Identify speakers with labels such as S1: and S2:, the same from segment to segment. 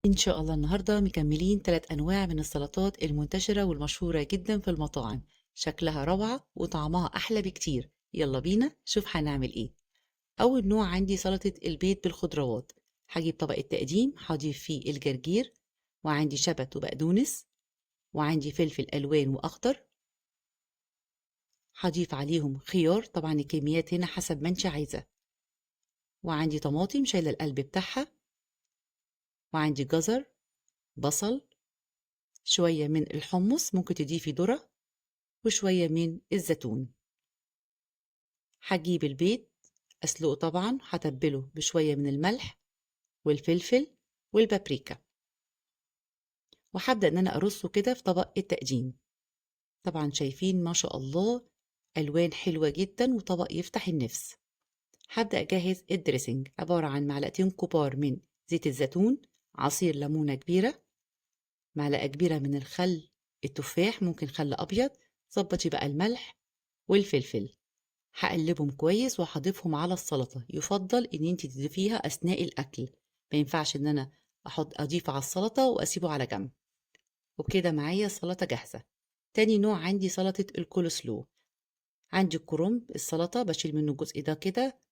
S1: إن شاء الله النهاردة مكملين 3 أنواع من السلطات المنتشرة والمشهورة جدا في المطاعم. شكلها روعة وطعمها أحلى بكتير. يلا بينا شوف هنعمل إيه. أول نوع عندي سلطة البيض بالخضروات. هجيب طبق التقديم هضيف فيه الجرجير، وعندي شبت وبقدونس، وعندي فلفل ألوان وأخضر. هضيف عليهم خيار، طبعا الكميات هنا حسب ما انت عايزة، وعندي طماطم شايلة القلب بتاعها، وعندي جزر، بصل، شوية من الحمص ممكن تضيفي ذرة، وشوية من الزيتون. هجيب البيض أسلقه، طبعا هتبله بشوية من الملح والفلفل والبابريكا، وهبدأ إن أنا أرصه كده في طبق التقديم. طبعا شايفين ما شاء الله ألوان حلوة جدا وطبق يفتح النفس. هبدأ أجهز الدريسنج، عبارة عن معلقتين كبار من زيت الزيتون، عصير ليمونة كبيرة، معلقة كبيرة من الخل التفاح، ممكن خل أبيض، ظبطي بقى الملح والفلفل. هقلبهم كويس وهضيفهم على السلطة. يفضل ان انت تضيفيها اثناء الاكل، ما ينفعش ان انا اضيفه على السلطة واسيبه على جنب. وبكده معايا السلطة جاهزة. تاني نوع عندي سلطة الكولسلو. عندي الكرنب السلطة بشيل منه الجزء ده كده،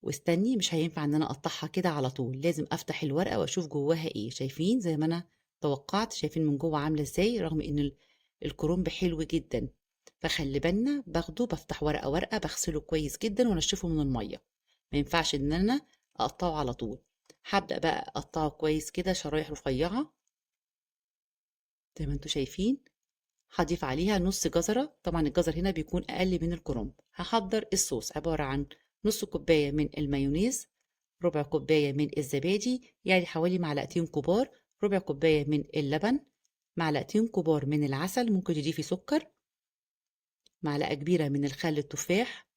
S1: واستني مش هينفع ان انا اقطعها كده على طول، لازم افتح الورقة واشوف جواها ايه. شايفين زي ما انا توقعت، شايفين من جوه عاملة ازاي، رغم ان الكرنب حلو جدا. فخلي بالنا، باخده بفتح ورقة ورقة، بغسله كويس جدا وانشفه من المية. ما ينفعش ان انا اقطعه على طول. هبدأ بقى اقطعه كويس كده شرايح رفيعة زي ما انتوا شايفين. هضيف عليها نص جزرة، طبعا الجزر هنا بيكون اقل من الكرنب. هحضر الصوص، عبارة عن نص كوباية من المايونيز، ربع كوباية من الزبادي يعني حوالي معلقتين كبار، ربع كوباية من اللبن، معلقتين كبار من العسل، ممكن تضيفي سكر، معلقة كبيرة من الخل التفاح،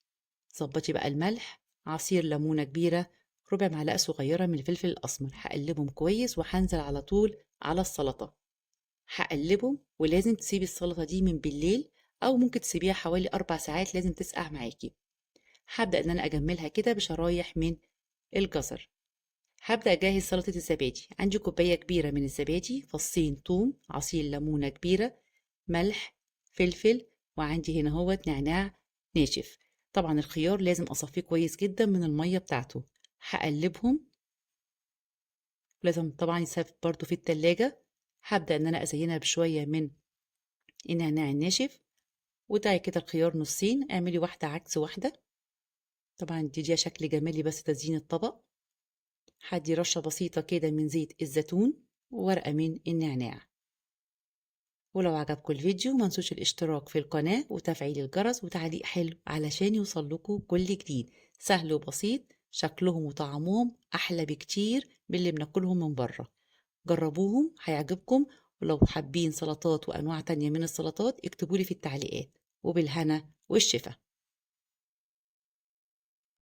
S1: ظبطي بقى الملح، عصير ليمونة كبيرة، ربع معلقة صغيرة من الفلفل الأسمر. هقلبهم كويس وهنزل على طول على السلطة. هقلبهم، ولازم تسيبي السلطة دي من بالليل، أو ممكن تسيبيها حوالي 4 ساعات، لازم تسقع معاكي. هبدأ إن أنا أجملها كده بشرايح من الجزر. هبدأ أجهز سلطة الزبادي. عندي كوباية كبيرة من الزبادي، فصين توم، عصير ليمونة كبيرة، ملح، فلفل، وعندي هنا هو نعناع ناشف. طبعا الخيار لازم أصفيه كويس جدا من المية بتاعته. هقلبهم، لازم طبعا يساب برضو في التلاجة. هبدأ إن أنا أزينها بشوية من النعناع الناشف، وده كده الخيار نصين، اعملي واحدة عكس واحدة. طبعا دي شكل جمالي بس تزيين الطبق. هدي رشة بسيطة كده من زيت الزيتون، وورقة من النعناع. ولو عجبكم الفيديو منسوش الاشتراك في القناة وتفعيل الجرس وتعليق حلو علشان يوصلكوا كل جديد. سهل وبسيط، شكلهم وطعمهم أحلى بكتير من اللي بناكلهم من بره. جربوهم هيعجبكم. ولو حابين سلطات وأنواع تانية من السلطات اكتبولي في التعليقات. وبالهنا والشفا.